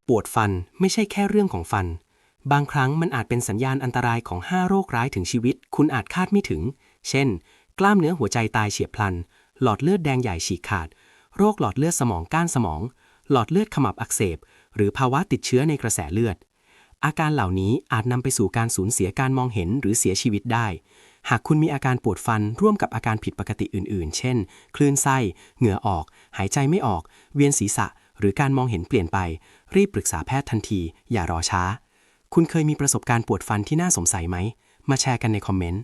ปวดฟันไม่ใช่แค่เรื่องของฟันบางครั้งมันอาจเป็นสัญญาณอันตรายของ5โรคร้ายถึงชีวิตคุณอาจคาดไม่ถึงเช่นกล้ามเนื้อหัวใจตายเฉียบพลันหลอดเลือดแดงใหญ่ฉีกขาดโรคหลอดเลือดสมองก้านสมองหลอดเลือดขมับอักเสบหรือภาวะติดเชื้อในกระแสเลือดอาการเหล่านี้อาจนำไปสู่การสูญเสียการมองเห็นหรือเสียชีวิตได้หากคุณมีอาการปวดฟันร่วมกับอาการผิดปกติอื่นๆเช่นคลื่นไส้เหงื่อออกหายใจไม่ออกเวียนศีรษะหรือการมองเห็นเปลี่ยนไปรีบปรึกษาแพทย์ทันทีอย่ารอช้าคุณเคยมีประสบการณ์ปวดฟันที่น่าสงสัยไหมมาแชร์กันในคอมเมนต์